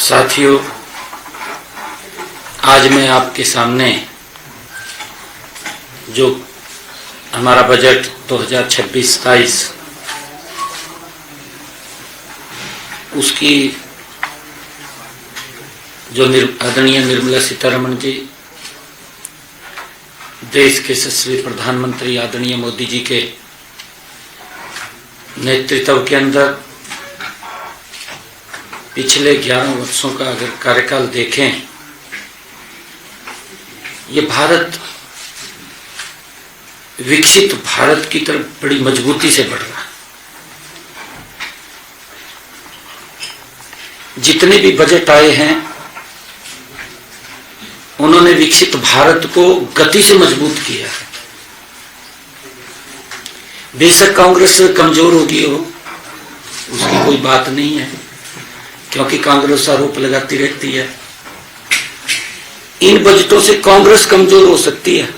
साथियों, आज मैं आपके सामने जो हमारा बजट 2026-27 उसकी जो आदरणीय निर्मला सीतारमण जी, देश के यशस्वी प्रधानमंत्री आदरणीय मोदी जी के नेतृत्व के अंदर पिछले 11 वर्षों का अगर कार्यकाल देखें, ये भारत विकसित भारत की तरफ बड़ी मजबूती से बढ़ रहा है। जितने भी बजट आए हैं उन्होंने विकसित भारत को गति से मजबूत किया है। बेशक कांग्रेस कमजोर होगी हो, उसकी कोई बात नहीं है, क्योंकि कांग्रेस आरोप लगाती रहती है। इन बजटों से कांग्रेस कमजोर हो सकती है,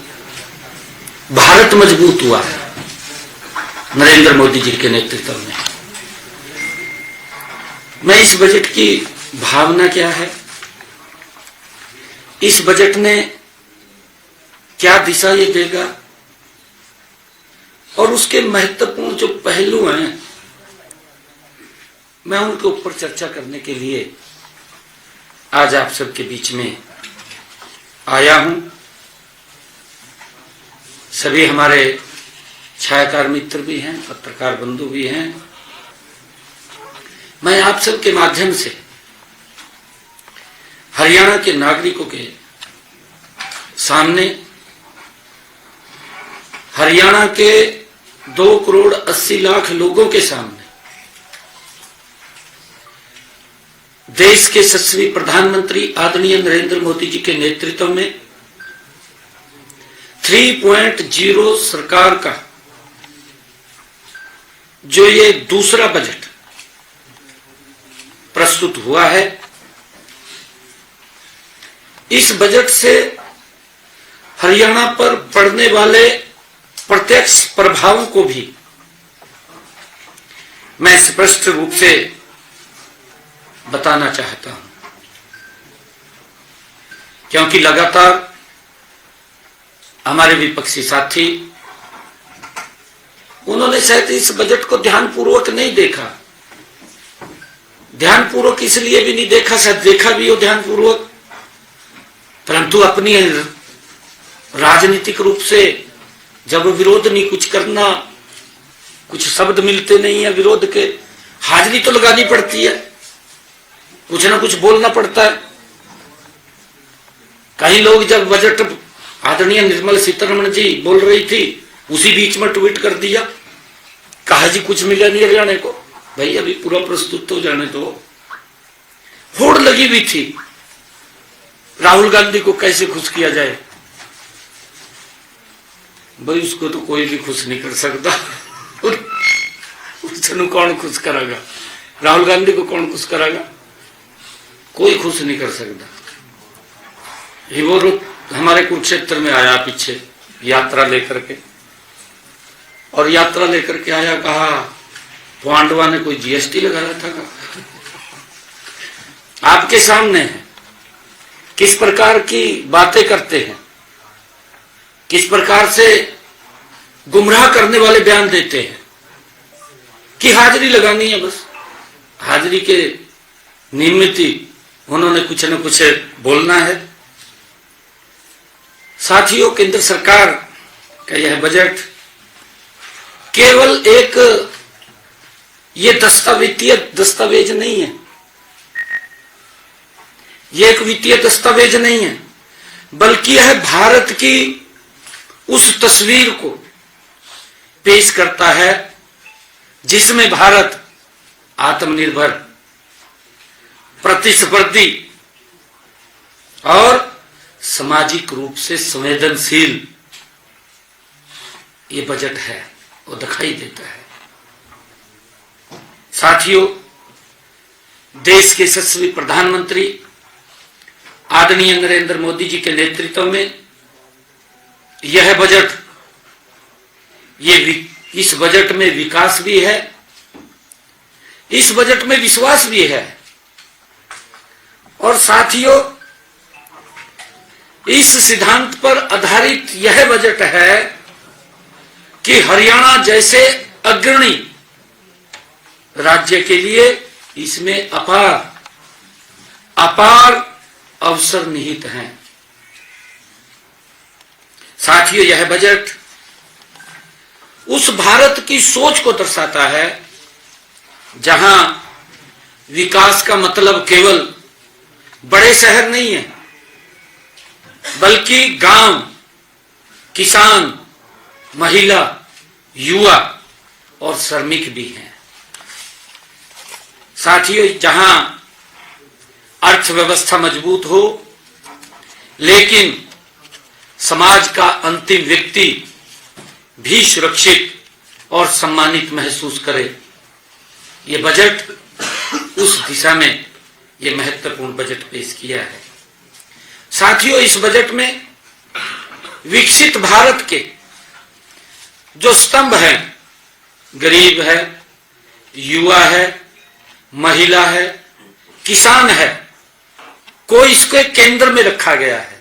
भारत मजबूत हुआ है नरेंद्र मोदी जी के नेतृत्व में। मैं इस बजट की भावना क्या है, इस बजट ने क्या दिशा ये देगा और उसके महत्वपूर्ण जो पहलू हैं, मैं उनके ऊपर चर्चा करने के लिए आज आप सबके बीच में आया हूं। सभी हमारे छायाकार मित्र भी हैं, पत्रकार बंधु भी हैं। मैं आप सबके माध्यम से हरियाणा के नागरिकों के सामने, हरियाणा के 2,80,00,000 लोगों के सामने देश के यशस्वी प्रधानमंत्री आदरणीय नरेंद्र मोदी जी के नेतृत्व में 3.0 सरकार का जो ये दूसरा बजट प्रस्तुत हुआ है, इस बजट से हरियाणा पर पड़ने वाले प्रत्यक्ष प्रभावों को भी मैं स्पष्ट रूप से बताना चाहता हूं, क्योंकि लगातार हमारे विपक्षी साथी उन्होंने शायद इस बजट को ध्यानपूर्वक नहीं देखा। ध्यानपूर्वक इसलिए भी नहीं देखा, शायद देखा भी हो ध्यानपूर्वक, परंतु अपनी राजनीतिक रूप से जब विरोध नहीं कुछ करना, कुछ शब्द मिलते नहीं है विरोध के, हाजिरी तो लगानी पड़ती है, कुछ ना कुछ बोलना पड़ता है। कई लोग जब बजट आदरणीय निर्मला सीतारमण जी बोल रही थी, उसी बीच में ट्वीट कर दिया, कहा जी कुछ मिला नहीं हरियाणा को। भाई अभी पूरा प्रस्तुत तो जाने दो। होड़ लगी हुई थी राहुल गांधी को कैसे खुश किया जाए। भाई उसको तो कोई भी खुश नहीं कर सकता। उसको कौन खुश करागा? राहुल गांधी को कौन खुश करागा? कोई खुश नहीं कर सकता। वो हमारे कुरुक्षेत्र में आया पीछे यात्रा लेकर के, और यात्रा लेकर के आया, कहा पांडवा ने कोई जीएसटी लगाया था का? आपके सामने है किस प्रकार की बातें करते हैं, किस प्रकार से गुमराह करने वाले बयान देते हैं कि हाजिरी लगानी है, बस हाजिरी के निमित्त उन्होंने कुछ न कुछ बोलना है। साथियों, केंद्र सरकार का यह बजट केवल एक ये वित्तीय दस्तावेज नहीं है, ये एक वित्तीय दस्तावेज नहीं है, बल्कि यह भारत की उस तस्वीर को पेश करता है जिसमें भारत आत्मनिर्भर, प्रतिस्पर्धी और सामाजिक रूप से संवेदनशील ये बजट है, वो दिखाई देता है। साथियों, देश के यशस्वी प्रधानमंत्री आदरणीय नरेंद्र मोदी जी के नेतृत्व में यह बजट, इस बजट में विकास भी है, इस बजट में विश्वास भी है और साथियों, इस सिद्धांत पर आधारित यह बजट है कि हरियाणा जैसे अग्रणी राज्य के लिए इसमें अपार अवसर निहित हैं। साथियों, यह बजट उस भारत की सोच को दर्शाता है जहां विकास का मतलब केवल बड़े शहर नहीं है, बल्कि गांव, किसान, महिला, युवा और श्रमिक भी हैं। साथियों, जहां अर्थव्यवस्था मजबूत हो लेकिन समाज का अंतिम व्यक्ति भी सुरक्षित और सम्मानित महसूस करे, ये बजट उस दिशा में ये महत्वपूर्ण बजट पेश किया है। साथियों, इस बजट में विकसित भारत के जो स्तंभ हैं, गरीब है, युवा है, महिला है, किसान है, को इसके केंद्र में रखा गया है,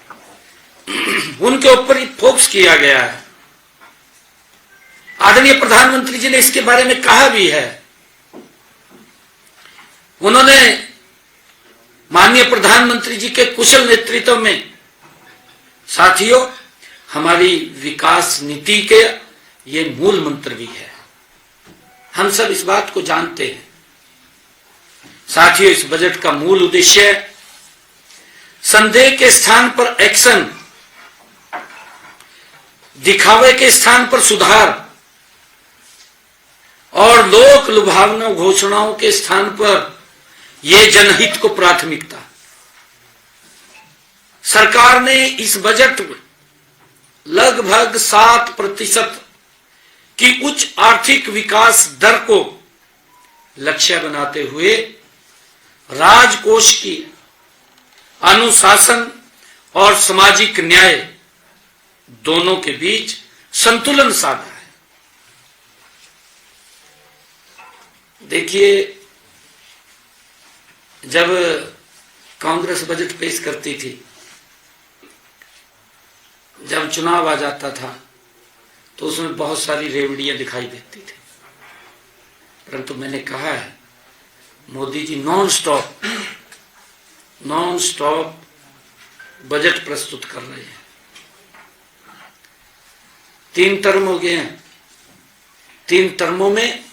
उनके ऊपर ही फोकस किया गया है। आदरणीय प्रधानमंत्री जी ने इसके बारे में कहा भी है। उन्होंने माननीय प्रधानमंत्री जी के कुशल नेतृत्व में साथियों हमारी विकास नीति के ये मूल मंत्र भी है। हम सब इस बात को जानते हैं। साथियों, इस बजट का मूल उद्देश्य संदेह के स्थान पर एक्शन, दिखावे के स्थान पर सुधार और लोक लुभावना घोषणाओं के स्थान पर ये जनहित को प्राथमिकता। सरकार ने इस बजट में लगभग 7% की उच्च आर्थिक विकास दर को लक्ष्य बनाते हुए राजकोष की अनुशासन और सामाजिक न्याय दोनों के बीच संतुलन साधा है। देखिए, जब कांग्रेस बजट पेश करती थी, जब चुनाव आ जाता था तो उसमें बहुत सारी रेवड़ियां दिखाई देती थी, परंतु मैंने कहा है Modi ji non stop budget प्रस्तुत कर रहे हैं। 3 टर्म हो गए हैं। 3 टर्मों में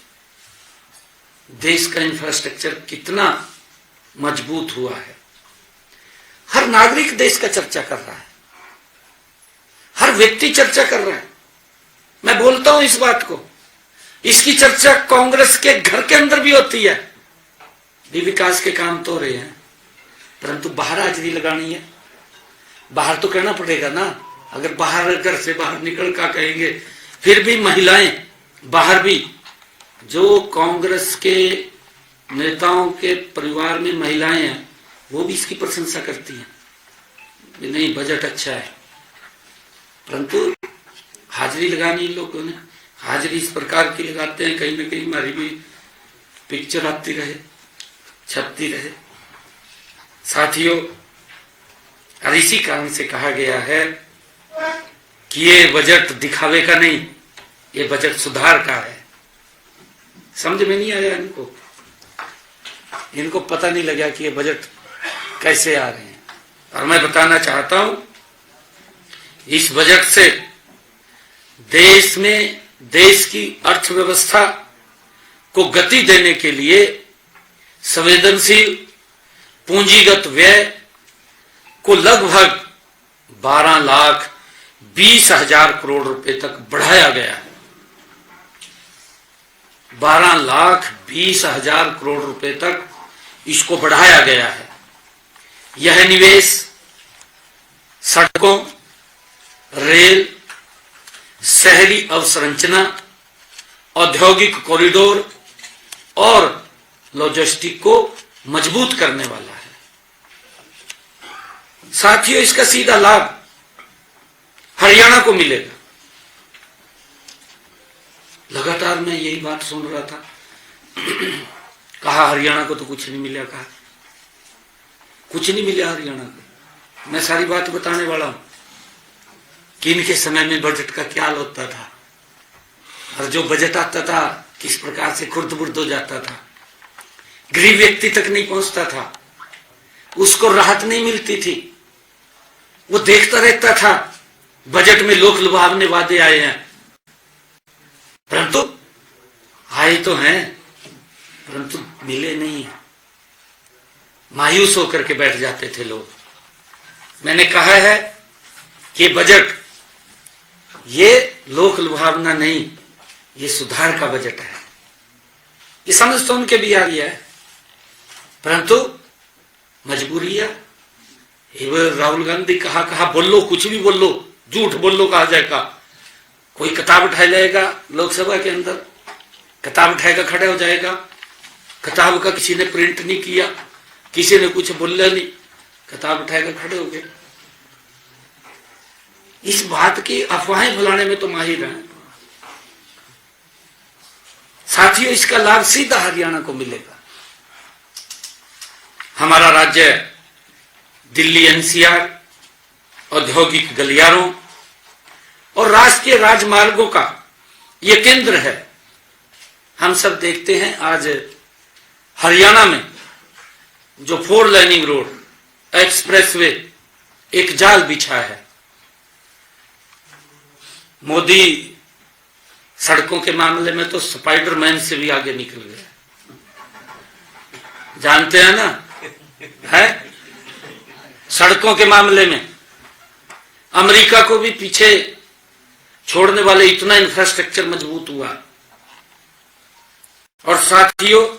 देश का इंफ्रास्ट्रक्चर कितना मजबूत हुआ है, हर नागरिक देश का चर्चा कर रहा है, हर व्यक्ति चर्चा कर रहा है। मैं बोलता हूं इस बात को, इसकी चर्चा कांग्रेस के घर के अंदर भी होती है। भी विकास के काम तो हो रहे हैं, परंतु बाहर हाजिरी लगानी है। बाहर तो कहना पड़ेगा ना। अगर बाहर घर से बाहर निकल कर कहेंगे, फिर भी महिलाएं बाहर भी, जो कांग्रेस के नेताओं के परिवार में महिलाएं हैं, वो भी इसकी प्रशंसा करती हैं, नहीं बजट अच्छा है। परंतु हाजिरी लगानी इन लोगों ने, हाजिरी इस प्रकार की लगाते हैं कहीं ना कहीं हमारी भी पिक्चर आती रहे, छपती रहे। साथियों, और इसी कारण से कहा गया है कि ये बजट दिखावे का नहीं, ये बजट सुधार का है। समझ में नहीं आया इनको पता नहीं लगा कि ये बजट कैसे आ रहे हैं। और मैं बताना चाहता हूं, इस बजट से देश में देश की अर्थव्यवस्था को गति देने के लिए संवेदनशील पूंजीगत व्यय को लगभग 12,20,000 करोड़ रुपए तक बढ़ाया गया है। 12,20,000 करोड़ रुपए तक इसको बढ़ाया गया है। यह निवेश सड़कों, रेल, शहरी अवसंरचना, औद्योगिक कॉरिडोर और लॉजिस्टिक को मजबूत करने वाला है। साथियों, इसका सीधा लाभ हरियाणा को मिलेगा। लगातार मैं यही बात सुन रहा था, कहा हरियाणा को तो कुछ नहीं मिला। कहा कुछ नहीं मिला हरियाणा को। मैं सारी बात बताने वाला हूं कि इनके समय में बजट का क्या हाल होता था, और जो बजट आता था किस प्रकार से खुर्द बुर्द हो जाता था, गरीब व्यक्ति तक नहीं पहुंचता था, उसको राहत नहीं मिलती थी। वो देखता रहता था बजट में लोक लुभावने वादे आए हैं, परंतु आए तो हैं परंतु मिले नहीं है। मायूस होकर के बैठ जाते थे लोग। मैंने कहा है कि बजट ये लोक लुभावना नहीं, ये सुधार का बजट है। ये समझ तो उनके भी आ गया है, परंतु मजबूरी है। राहुल गांधी कहा बोलो, कुछ भी बोलो, झूठ बोलो कहा जाएगा। कोई किताब उठाया जाएगा लोकसभा के अंदर, किताब उठाएगा खड़ा हो जाएगा, किताब का किसी ने प्रिंट नहीं किया, किसी ने कुछ बोला नहीं, किताब उठाएगा खड़े हो गए। इस बात की अफवाहें फैलाने में तो माहिर हैं। साथियों, इसका लाभ सीधा हरियाणा को मिलेगा। हमारा राज्य दिल्ली एनसीआर, औद्योगिक गलियारों और राष्ट्रीय राजमार्गों का यह केंद्र है। हम सब देखते हैं आज हरियाणा में जो 4 लाइनिंग रोड एक्सप्रेसवे एक जाल बिछा है। मोदी सड़कों के मामले में तो स्पाइडरमैन से भी आगे निकल गया, जानते हैं ना, है सड़कों के मामले में अमेरिका को भी पीछे छोड़ने वाले इतना इंफ्रास्ट्रक्चर मजबूत हुआ। और साथियों,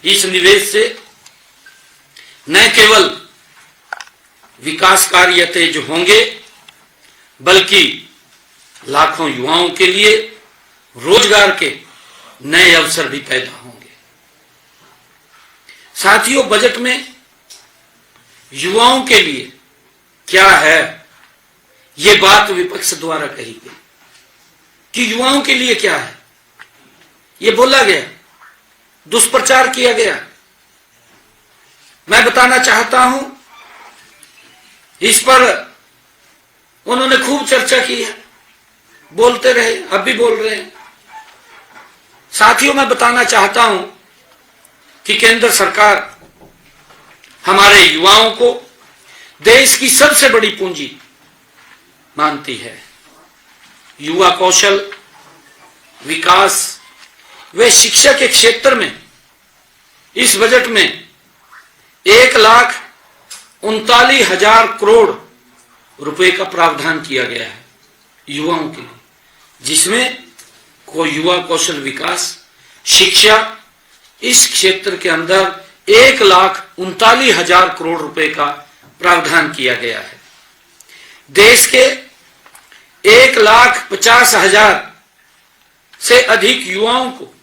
इस निवेश से न केवल विकास कार्य तेज होंगे, बल्कि लाखों युवाओं के लिए रोजगार के नए अवसर भी पैदा होंगे। साथियों, बजट में युवाओं के लिए क्या है, ये बात विपक्ष द्वारा कही गई कि युवाओं के लिए क्या है, ये बोला गया, दुष्प्रचार किया गया। मैं बताना चाहता हूं, इस पर उन्होंने खूब चर्चा की है, बोलते रहे, अब भी बोल रहे हैं। साथियों, मैं बताना चाहता हूं कि केंद्र सरकार हमारे युवाओं को देश की सबसे बड़ी पूंजी मानती है। युवा कौशल विकास व शिक्षा के क्षेत्र में इस बजट में 1,39,000 करोड़ रुपए का प्रावधान किया गया है युवाओं के लिए, जिसमें कोई युवा कौशल विकास शिक्षा इस क्षेत्र के अंदर 1,39,000 करोड़ रुपए का प्रावधान किया गया है। देश के 1,50,000 से अधिक युवाओं को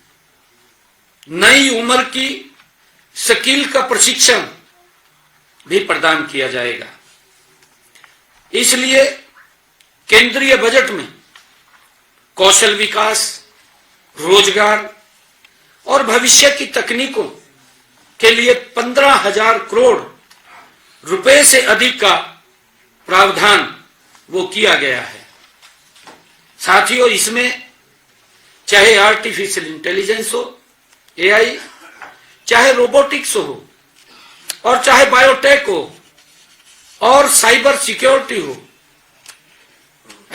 नई उम्र की स्किल का प्रशिक्षण भी प्रदान किया जाएगा। इसलिए केंद्रीय बजट में कौशल विकास, रोजगार और भविष्य की तकनीकों के लिए 15,000 करोड़ रुपए से अधिक का प्रावधान वो किया गया है। साथियों, इसमें चाहे आर्टिफिशियल इंटेलिजेंस हो, एआई, चाहे रोबोटिक्स हो, और चाहे बायोटेक हो, और साइबर सिक्योरिटी हो,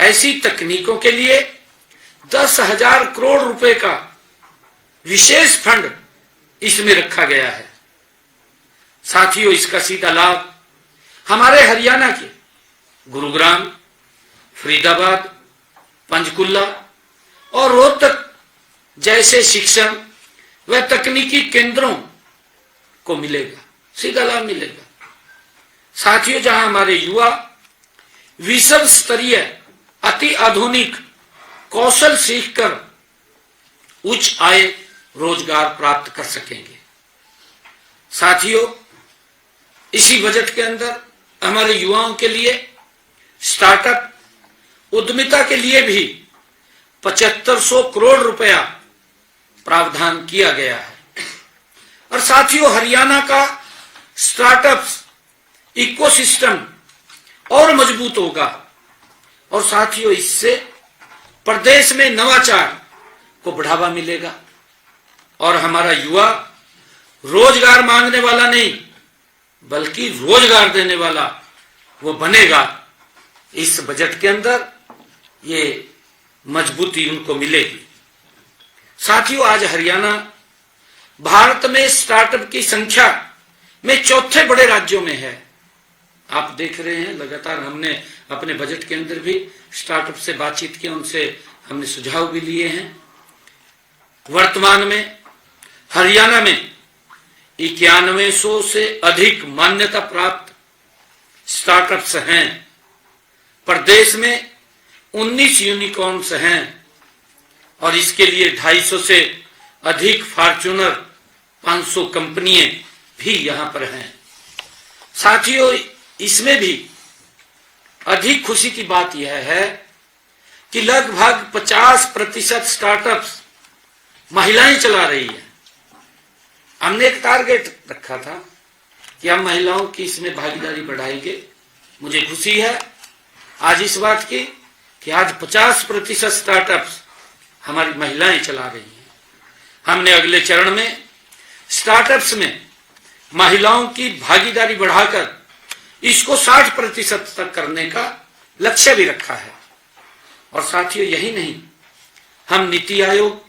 ऐसी तकनीकों के लिए 10,000 करोड़ रुपए का विशेष फंड इसमें रखा गया है। साथियों, इसका सीधा लाभ हमारे हरियाणा के गुरुग्राम, फरीदाबाद, पंचकुला और रोहतक जैसे शिक्षण व तकनीकी केंद्रों को मिलेगा, सीधा लाभ मिलेगा। साथियों, जहां हमारे युवा विश्व स्तरीय अति आधुनिक कौशल सीखकर उच्च आय रोजगार प्राप्त कर सकेंगे। साथियों, इसी बजट के अंदर हमारे युवाओं के लिए स्टार्टअप उद्यमिता के लिए भी 7500 करोड़ रुपया प्रावधान किया गया है। और साथियों, हरियाणा का स्टार्टअप्स इकोसिस्टम और मजबूत होगा और साथियों इससे प्रदेश में नवाचार को बढ़ावा मिलेगा और हमारा युवा रोजगार मांगने वाला नहीं बल्कि रोजगार देने वाला वो बनेगा। इस बजट के अंदर ये मजबूती उनको मिलेगी। साथियों, आज हरियाणा भारत में स्टार्टअप की संख्या में चौथे बड़े राज्यों में है। आप देख रहे हैं लगातार हमने अपने बजट के अंदर भी स्टार्टअप से बातचीत की, उनसे हमने सुझाव भी लिए हैं। वर्तमान में हरियाणा में 9100 से अधिक मान्यता प्राप्त स्टार्टअप्स हैं। प्रदेश में 19 यूनिकॉर्न्स हैं और इसके लिए 250 से अधिक फॉर्च्यूनर 500 कंपनियां भी यहां पर हैं। साथियों, इसमें भी अधिक खुशी की बात यह है कि लगभग 50% स्टार्टअप्स महिलाएं चला रही है। हमने एक टारगेट रखा था कि हम महिलाओं की इसमें भागीदारी बढ़ाएंगे। मुझे खुशी है आज इस बात की कि आज 50% स्टार्टअप्स हमारी महिलाएं चला रही हैं। हमने अगले चरण में स्टार्टअप्स में महिलाओं की भागीदारी बढ़ाकर इसको 60% तक करने का लक्ष्य भी रखा है। और साथियों, यही नहीं, हम नीति आयोग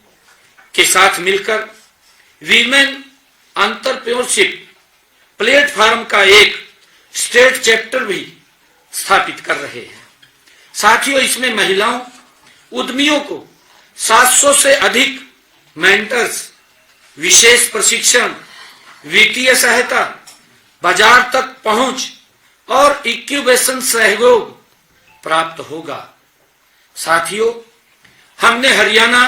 के साथ मिलकर वीमेन एंटरप्रेन्योरशिप प्लेटफॉर्म का एक स्टेट चैप्टर भी स्थापित कर रहे हैं। साथियों, इसमें महिलाओं उद्यमियों को 700 से अधिक मेंटर्स, विशेष प्रशिक्षण, वित्तीय सहायता, बाजार तक पहुंच और इंक्यूबेशन सहयोग प्राप्त होगा। साथियों, हमने हरियाणा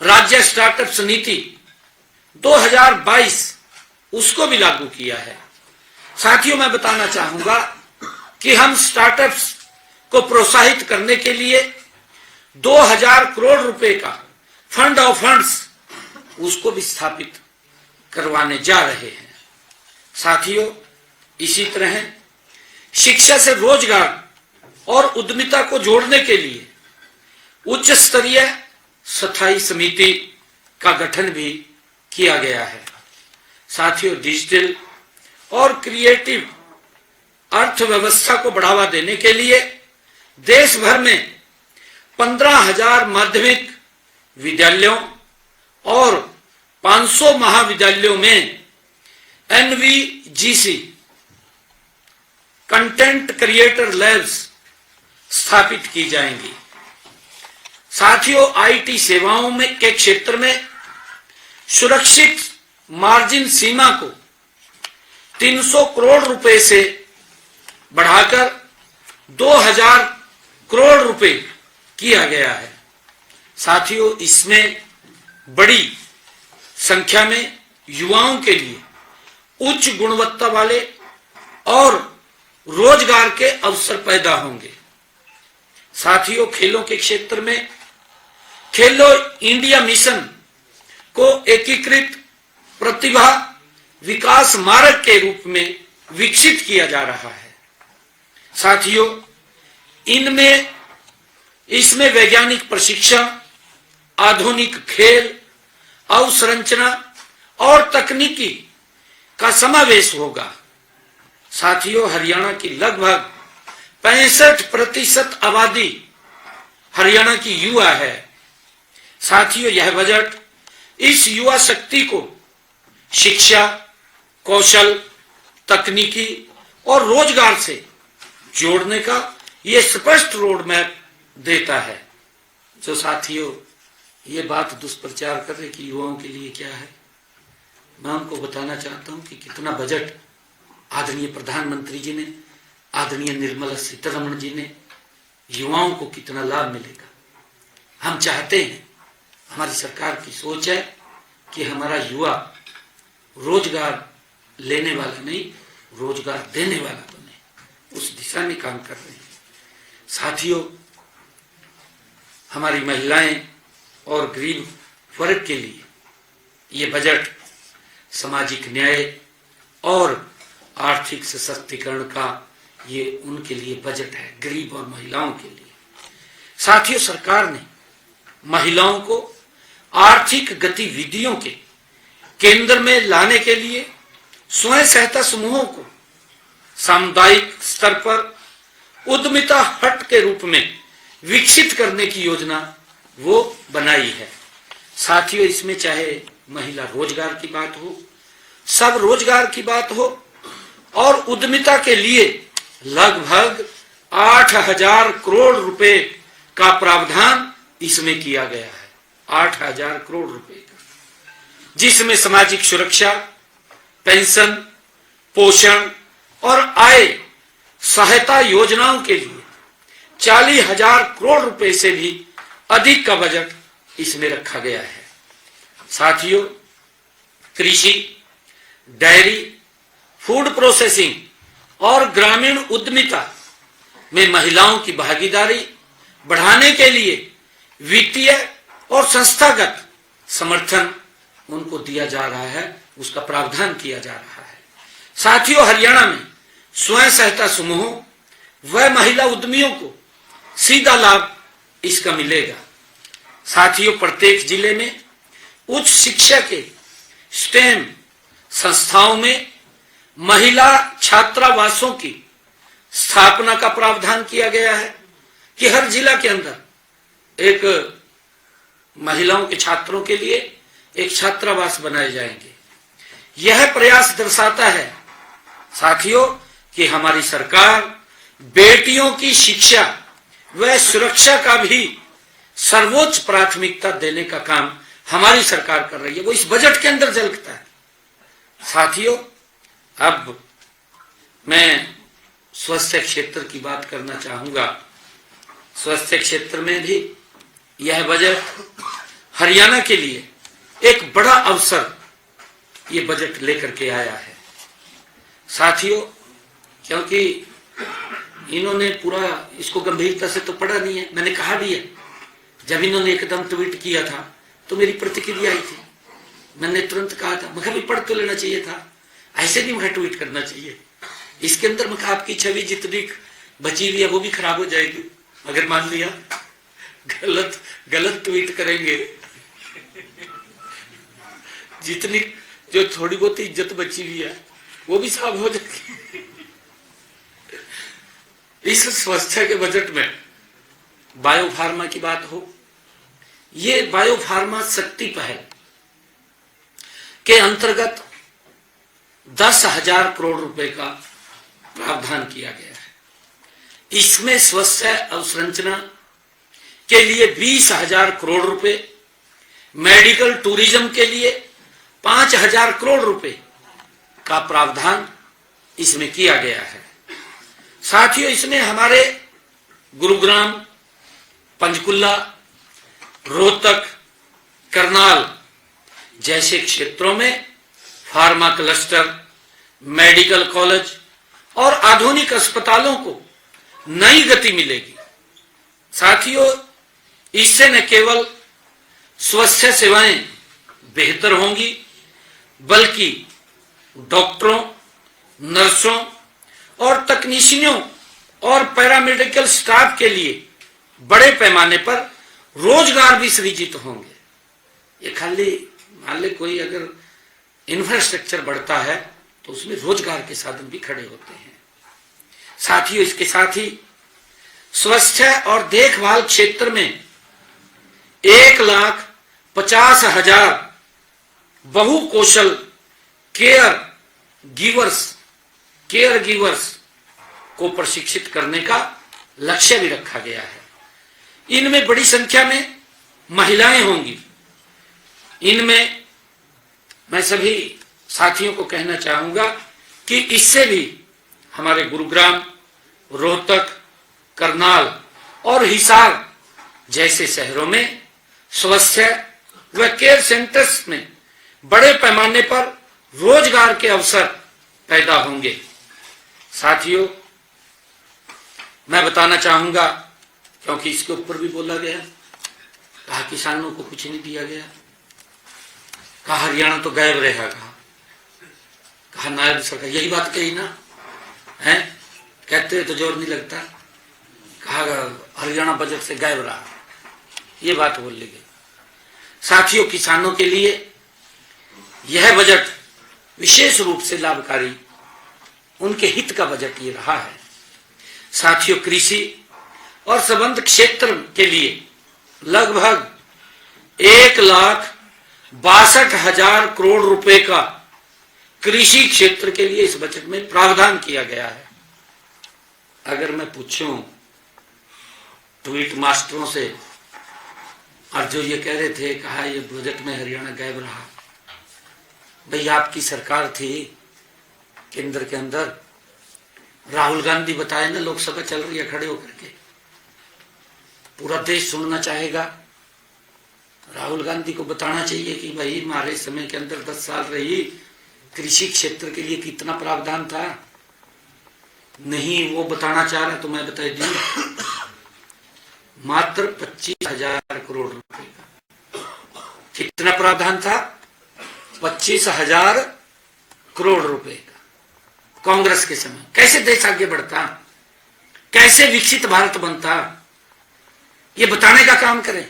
राज्य स्टार्टअप्स नीति 2022 उसको भी लागू किया है। साथियों, मैं बताना चाहूंगा कि हम स्टार्टअप्स को प्रोत्साहित करने के लिए 2000 करोड़ रुपए का फंड ऑफ फंड्स उसको भी स्थापित करवाने जा रहे हैं। साथियों, इसी तरह शिक्षा से रोजगार और उद्यमिता को जोड़ने के लिए उच्च स्तरीय स्थायी समिति का गठन भी किया गया है। साथियों, डिजिटल और क्रिएटिव अर्थव्यवस्था को बढ़ावा देने के लिए देश भर में 15,000 माध्यमिक विद्यालयों और 500 महाविद्यालयों में NVGC कंटेंट क्रिएटर लैब्स स्थापित की जाएंगी। साथियों, IT सेवाओं में के क्षेत्र में सुरक्षित मार्जिन सीमा को 300 करोड़ रुपए से बढ़ाकर 2000 करोड़ रुपए किया गया है। साथियों, इसमें बड़ी संख्या में युवाओं के लिए उच्च गुणवत्ता वाले और रोजगार के अवसर पैदा होंगे। साथियों, खेलों के क्षेत्र में खेलो इंडिया मिशन को एकीकृत प्रतिभा विकास मार्ग के रूप में विकसित किया जा रहा है। साथियों, इसमें वैज्ञानिक प्रशिक्षण, आधुनिक खेल अवसंरचना और तकनीकी का समावेश होगा। साथियों, हरियाणा की लगभग 65% आबादी हरियाणा की युवा है। साथियों, यह बजट इस युवा शक्ति को शिक्षा, कौशल, तकनीकी और रोजगार से जोड़ने का यह स्पष्ट रोड मैप देता है। जो साथियों ये बात दुष्प्रचार कर रहे कि युवाओं के लिए क्या है, मैं उनको बताना चाहता हूं कि कितना बजट आदरणीय प्रधानमंत्री जी ने, आदरणीय निर्मला सीतारमण जी ने युवाओं को कितना लाभ मिलेगा। हम चाहते हैं, हमारी सरकार की सोच है कि हमारा युवा रोजगार लेने वाला नहीं, रोजगार देने वाला बने। उस दिशा में काम कर रहे हैं। साथियों, हमारी महिलाएं और गरीब वर्ग के लिए ये बजट सामाजिक न्याय, और आर्थिक सशक्तिकरण का ये उनके लिए बजट है, गरीब और महिलाओं के लिए। साथियों, सरकार ने महिलाओं को आर्थिक गतिविधियों के केंद्र में लाने के लिए स्वयं सहायता समूहों को सामुदायिक स्तर पर उद्यमिता हट के रूप में विकसित करने की योजना वो बनाई है। साथियों, इसमें चाहे महिला रोजगार की बात हो, सब रोजगार की बात हो और उद्यमिता के लिए लगभग 8,000 करोड़ रुपए का प्रावधान इसमें किया गया है। 8,000 करोड़ रुपए का, जिसमें सामाजिक सुरक्षा, पेंशन, पोषण और आय सहायता योजनाओं के लिए 40,000 करोड़ रुपए से भी अधिक का बजट इसमें रखा गया है। साथियों, कृषि, डेयरी, फूड प्रोसेसिंग और ग्रामीण उद्यमिता में महिलाओं की भागीदारी बढ़ाने के लिए वित्तीय और संस्थागत समर्थन उनको दिया जा रहा है, उसका प्रावधान किया जा रहा है। साथियों, हरियाणा में स्वयं सहायता समूहों व महिला उद्यमियों को सीधा लाभ इसका मिलेगा। साथियों, प्रत्येक जिले में उच्च शिक्षा के स्टेम संस्थाओं में महिला छात्रावासों की स्थापना का प्रावधान किया गया है कि हर जिला के अंदर एक महिलाओं के छात्रों के लिए एक छात्रावास बनाए जाएंगे। यह प्रयास दर्शाता है साथियों कि हमारी सरकार बेटियों की शिक्षा व सुरक्षा का भी सर्वोच्च प्राथमिकता देने का काम हमारी सरकार कर रही है, वो इस बजट के अंदर झलकता है। साथियों, अब मैं स्वास्थ्य क्षेत्र की बात करना चाहूंगा। स्वास्थ्य क्षेत्र में भी यह बजट हरियाणा के लिए एक बड़ा अवसर ये बजट लेकर के आया है। साथियों, क्योंकि इन्होंने पूरा इसको गंभीरता से तो पढ़ा नहीं है, मैंने कहा भी है। जब इन्होंने एकदम ट्वीट किया था तो मेरी प्रतिक्रिया आई थी, मैंने तुरंत कहा था, मैं भी पढ़ तो लेना चाहिए था, ऐसे नहीं मुझे ट्वीट करना चाहिए। इसके अंदर मैं आपकी छवि जितनी बची हुई है वो भी खराब हो जाएगी अगर मान लिया गलत ट्वीट करेंगे। जितनी जो थोड़ी बहुत इज्जत बची हुई है वो भी साफ हो जाएगी। इस स्वास्थ्य के बजट में बायोफार्मा की बात हो, ये बायोफार्मा शक्ति पहल के अंतर्गत 10,000 करोड़ रुपए का प्रावधान किया गया है। इसमें स्वास्थ्य अवसंरचना के लिए 20,000 करोड़ रुपए, मेडिकल टूरिज्म के लिए 5,000 करोड़ रुपए का प्रावधान इसमें किया गया है। साथियों, इसमें हमारे गुरुग्राम, पंचकुला, रोहतक, करनाल जैसे क्षेत्रों में फार्मा क्लस्टर, मेडिकल कॉलेज और आधुनिक अस्पतालों को नई गति मिलेगी। साथियों, इससे न केवल स्वास्थ्य सेवाएं बेहतर होंगी बल्कि डॉक्टरों, नर्सों और तकनीशियनों और पैरामेडिकल स्टाफ के लिए बड़े पैमाने पर रोजगार भी सृजित होंगे। ये खाली मान ले कोई अगर इंफ्रास्ट्रक्चर बढ़ता है तो उसमें रोजगार के साधन भी खड़े होते हैं। साथियों, इसके साथ ही स्वास्थ्य और देखभाल क्षेत्र में 1,50,000 बहुकौशल केयर गिवर्स को प्रशिक्षित करने का लक्ष्य भी रखा गया है। इनमें बड़ी संख्या में महिलाएं होंगी। इनमें मैं सभी साथियों को कहना चाहूंगा कि इससे भी हमारे गुरुग्राम, रोहतक, करनाल और हिसार जैसे शहरों में स्वास्थ्य व केयर सेंटर्स में बड़े पैमाने पर रोजगार के अवसर पैदा होंगे। साथियों, मैं बताना चाहूंगा, क्योंकि इसके ऊपर भी बोला गया, कहा किसानों को कुछ नहीं दिया गया, कहा हरियाणा तो गायब रहेगा, कहा नायब सरकार यही बात कही ना है, कहते तो जोर नहीं लगता, कहा हरियाणा बजट से गायब रहा, ये बात बोल ली गई। साथियों, किसानों के लिए यह बजट विशेष रूप से लाभकारी, उनके हित का बजट ये रहा है। साथियों, कृषि और संबद्ध क्षेत्र के लिए लगभग 1,62,000 करोड़ रुपए का कृषि क्षेत्र के लिए इस बजट में प्रावधान किया गया है। अगर मैं पूछूं ट्वीट मास्टरों से, और जो ये कह रहे थे, कहा ये बजट में हरियाणा गायब रहा, भाई आपकी सरकार थी केंद्र के अंदर, राहुल गांधी बताए ना, लोकसभा चल रही है खड़े होकर के, पूरा देश सुनना चाहेगा। राहुल गांधी को बताना चाहिए कि भाई हमारे समय के अंदर 10 साल रही, कृषि क्षेत्र के लिए कितना प्रावधान था। नहीं वो बताना चाह रहा तो मैं बता दूं, मात्र 25,000 करोड़ रुपए का कितना प्रावधान था, 25,000 करोड़ रुपए का कांग्रेस के समय। कैसे देश आगे बढ़ता, कैसे विकसित भारत बनता, ये बताने का काम करें।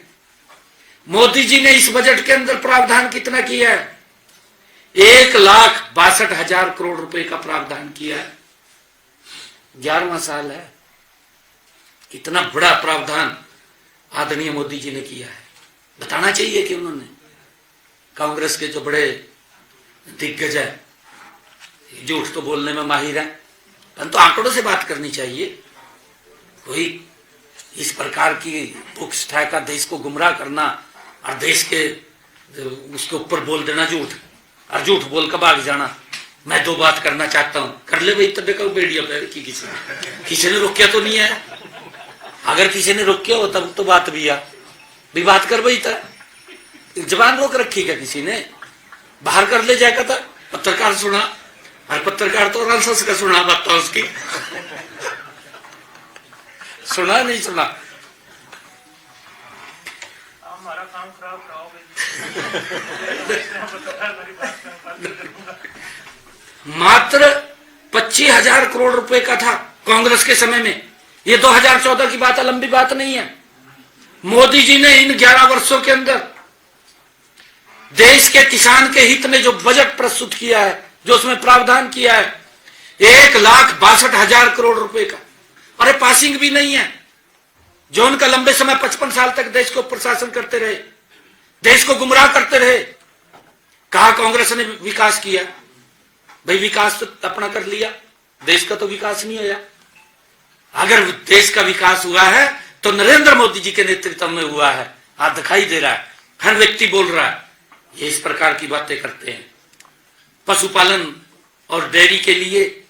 मोदी जी ने इस बजट के अंदर प्रावधान कितना किया है, 1,62,000 करोड़ रुपए का प्रावधान किया है। 11वां साल है, इतना बड़ा प्रावधान आदरणीय मोदी जी ने किया है। बताना चाहिए कि उन्होंने, कांग्रेस के जो बड़े दिग्गज है, झूठ तो बोलने में माहिर है, परंतु आंकड़ों से बात करनी चाहिए। कोई इस प्रकार की बुक्स का देश को गुमराह करना और देश के उसके ऊपर बोल देना झूठ, और झूठ बोल कर भाग जाना। मैं 2 बात करना चाहता हूं, कर ले भाई, तब देखो बेड़िया पैर की किसी ने रोकिया तो नहीं है। अगर किसी ने रोकिया हो तब तो बात भी भी बात कर भाई था, जबान रोक रखी क्या किसी ने, बाहर कर ले जाएगा था। पत्रकार सुना, और पत्रकार तो रंसस का सुना बात था उसकी सुना नहीं सुना, हमारा काम खराब कराओगे। मात्र 25,000 करोड़ रुपए का था कांग्रेस के समय में। ये 2014 की बात है, लंबी बात नहीं है। मोदी जी ने इन 11 वर्षों के अंदर देश के किसान के हित में जो बजट प्रस्तुत किया है, जो उसमें प्रावधान किया है, 1,62,000 करोड़ रुपए का। अरे पासिंग भी नहीं है। जो उनका लंबे समय 55 साल तक देश को प्रशासन करते रहे, देश को गुमराह करते रहे, कहा कांग्रेस ने विकास किया। भाई विकास तो अपना कर लिया, देश का तो विकास नहीं हुआ। अगर देश का विकास हुआ है तो नरेंद्र मोदी जी के नेतृत्व में हुआ है। आज दिखाई दे रहा है, हर व्यक्ति बोल रहा है। ये इस प्रकार की बातें करते हैं। पशुपालन और डेयरी के लिए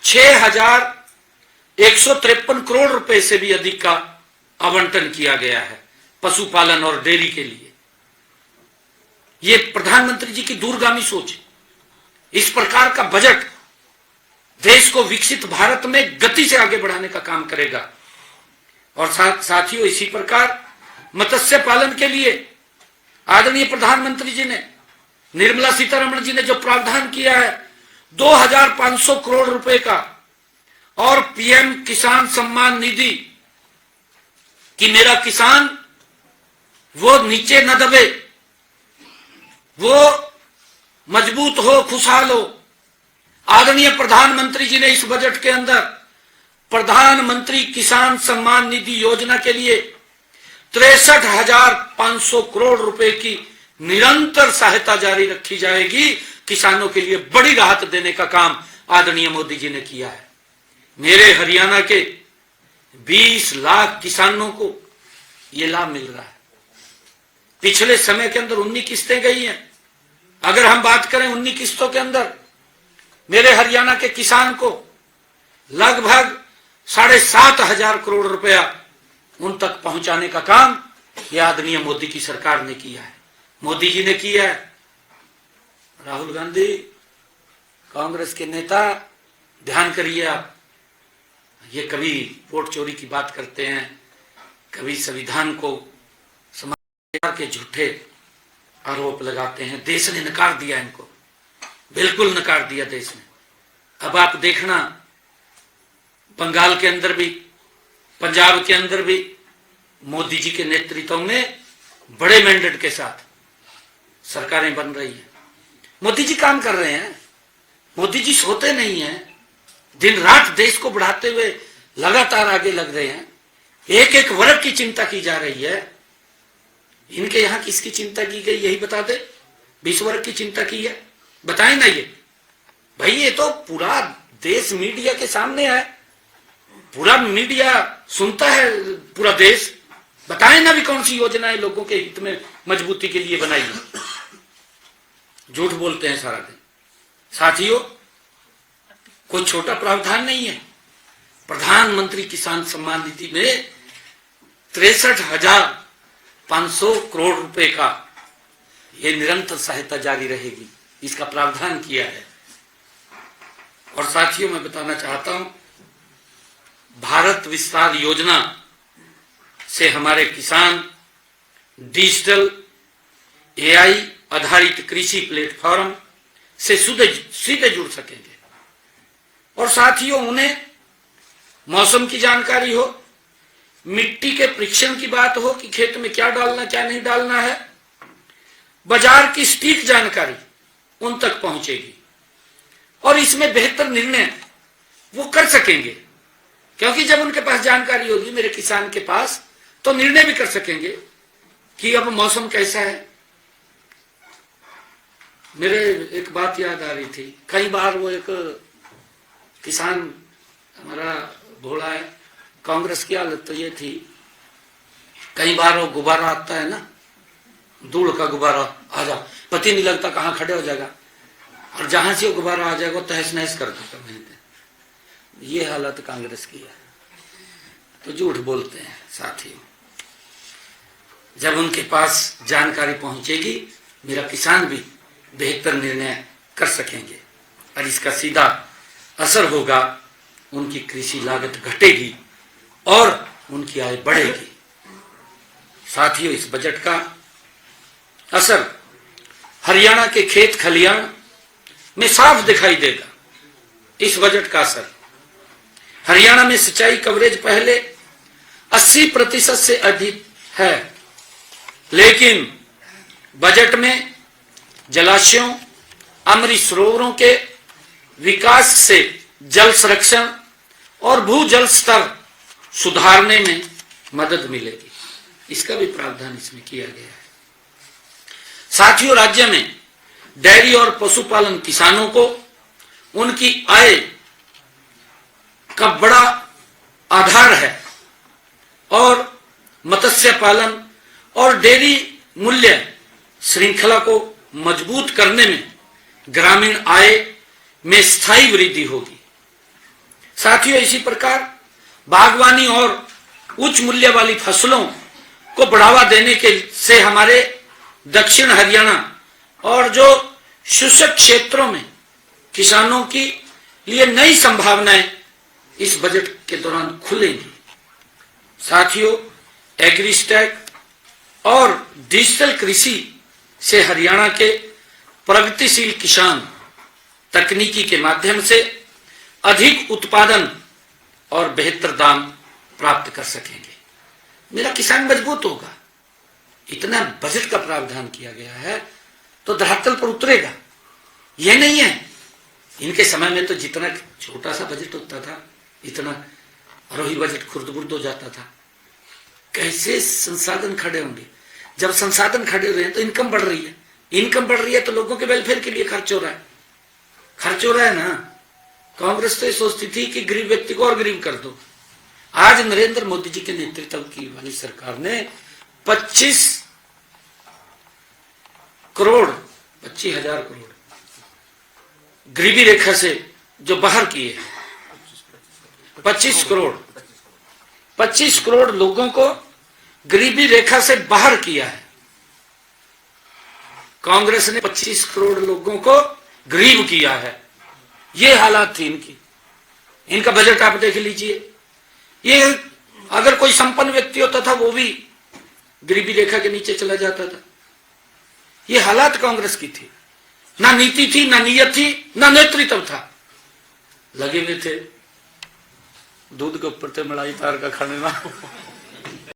6,153 करोड़ रुपए से भी अधिक का आवंटन किया गया है पशुपालन और डेयरी के लिए। ये प्रधानमंत्री जी की दूरगामी सोच। इस प्रकार का बजट देश को विकसित भारत में गति से आगे बढ़ाने का काम करेगा। और साथियों, इसी प्रकार मत्स्य पालन के लिए आदरणीय प्रधानमंत्री जी ने, निर्मला सीतारमण जी ने जो प्रावधान किया है 2,500 करोड़ रुपए का, और पीएम किसान सम्मान निधि कि मेरा किसान वो नीचे न दबे, वो मजबूत हो, खुशहाल हो। आदरणीय प्रधानमंत्री जी ने इस बजट के अंदर प्रधानमंत्री किसान सम्मान निधि योजना के लिए 63,500 करोड़ रुपए की निरंतर सहायता जारी रखी जाएगी। किसानों के लिए बड़ी राहत देने का काम आदरणीय मोदी जी ने किया है। मेरे हरियाणा के 20 लाख किसानों को यह लाभ मिल रहा है। पिछले समय के अंदर 19 किस्तें गई हैं। अगर हम बात करें 19 किस्तों के अंदर मेरे हरियाणा के किसान को लगभग 7,500 करोड़ रुपया उन तक पहुंचाने का काम यह आदरणीय मोदी की सरकार ने किया है, मोदी जी ने किया है। राहुल गांधी, कांग्रेस के नेता, ध्यान करिए आप, ये कभी वोट चोरी की बात करते हैं, कभी संविधान को समाज के झूठे आरोप लगाते हैं। देश ने नकार दिया इनको। बिल्कुल नकार दिया देश ने। अब आप देखना, बंगाल के अंदर भी, पंजाब के अंदर भी मोदी जी के नेतृत्व में बड़े मैंडेट के साथ सरकारें बन रही हैं। मोदी जी काम कर रहे हैं, मोदी जी सोते नहीं हैं, दिन रात देश को बढ़ाते हुए लगातार आगे लग रहे हैं। एक एक वर्ग की चिंता की जा रही है। इनके यहां किसकी चिंता की गई यही बता दे। 20 वर्ग की चिंता की है, बताएं ना। ये भाई, ये तो पूरा देश मीडिया के सामने है, पूरा मीडिया सुनता है, पूरा देश। बताएं ना भी कौन सी योजनाएं लोगों के हित में मजबूती के लिए बनाई है। झूठ बोलते हैं सारा दिन। साथियों, कोई छोटा प्रावधान नहीं है। प्रधानमंत्री किसान सम्मान निधि में 63,500 करोड़ रुपए का ये निरंतर सहायता जारी रहेगी, इसका प्रावधान किया है। और साथियों, मैं बताना चाहता हूं, भारत विस्तार योजना से हमारे किसान डिजिटल AI आधारित कृषि प्लेटफॉर्म से सीधे जुड़ सकेंगे। और साथियों, उन्हें मौसम की जानकारी हो, मिट्टी के परीक्षण की बात हो कि खेत में क्या डालना क्या नहीं डालना है, बाजार की सटीक जानकारी उन तक पहुंचेगी और इसमें बेहतर निर्णय वो कर सकेंगे। क्योंकि जब उनके पास जानकारी होगी, मेरे किसान के पास, तो निर्णय भी कर सकेंगे कि अब मौसम कैसा है। मेरे एक बात याद आ रही थी। कई बार वो एक किसान हमारा भोला है, कांग्रेस की हालत तो ये थी, कई बार वो गुब्बारा आता है ना, धूल का गुब्बारा, आ जा, पता नहीं लगता कहाँ खड़े हो जाएगा, और जहां से वो गुब्बारा आ जाएगा तहस नहस कर देता। ये हालत कांग्रेस की है। तो झूठ बोलते हैं साथियों। जब उनके पास जानकारी पहुंचेगी, मेरा किसान भी बेहतर निर्णय कर सकेंगे और इसका सीधा असर होगा, उनकी कृषि लागत घटेगी और उनकी आय बढ़ेगी। साथियों, इस बजट का असर हरियाणा के खेत खलियान में साफ दिखाई देगा। इस बजट का असर हरियाणा में सिंचाई कवरेज पहले 80% से अधिक है, लेकिन बजट में जलाशयों, अमृत सरोवरों के विकास से जल संरक्षण और भूजल स्तर सुधारने में मदद मिलेगी। इसका भी प्रावधान इसमें किया गया है। साथियों, राज्य में डेयरी और पशुपालन किसानों को उनकी आय का बड़ा आधार है और मत्स्य पालन और डेयरी मूल्य श्रृंखला को मजबूत करने में ग्रामीण आय में स्थायी वृद्धि होगी। साथियों, इसी प्रकार बागवानी और उच्च मूल्य वाली फसलों को बढ़ावा देने के से हमारे दक्षिण हरियाणा और जो शुष्क क्षेत्रों में किसानों की लिए नई संभावनाएं इस बजट के दौरान खुलेंगी। साथियों, एग्रीस्टैक और डिजिटल कृषि से हरियाणा के प्रगतिशील किसान तकनीकी के माध्यम से अधिक उत्पादन और बेहतर दाम प्राप्त कर सकेंगे। मेरा किसान मजबूत होगा। इतना बजट का प्रावधान किया गया है तो धरातल पर उतरेगा। यह नहीं है, इनके समय में तो जितना छोटा सा बजट होता था, इतना और ही बजट खुर्द-बुर्द हो जाता था। कैसे संसाधन खड़े होंगे? जब संसाधन खड़े हो रहे हैं तो इनकम बढ़ रही है। इनकम बढ़ रही है तो लोगों के वेलफेयर के लिए खर्च हो रहा है। खर्च हो रहा है ना। कांग्रेस तो ये सोचती थी कि गरीब व्यक्ति को और गरीब कर दो। आज नरेंद्र मोदी जी के नेतृत्व की वाली सरकार ने 25,000 करोड़ गरीबी रेखा से जो बाहर किए, 25 करोड़ लोगों को गरीबी रेखा से बाहर किया है। कांग्रेस ने 25 करोड़ लोगों को गरीब किया है। ये हालात थी इनकी। इनका बजट आप देख लीजिए। ये अगर कोई संपन्न व्यक्ति होता था वो भी गरीबी रेखा के नीचे चला जाता था। ये हालात कांग्रेस की थी। ना नीति थी, ना नीयत थी, ना नेतृत्व था। लगे हुए थे दूध के ऊपर से मलाई तार का खाने ना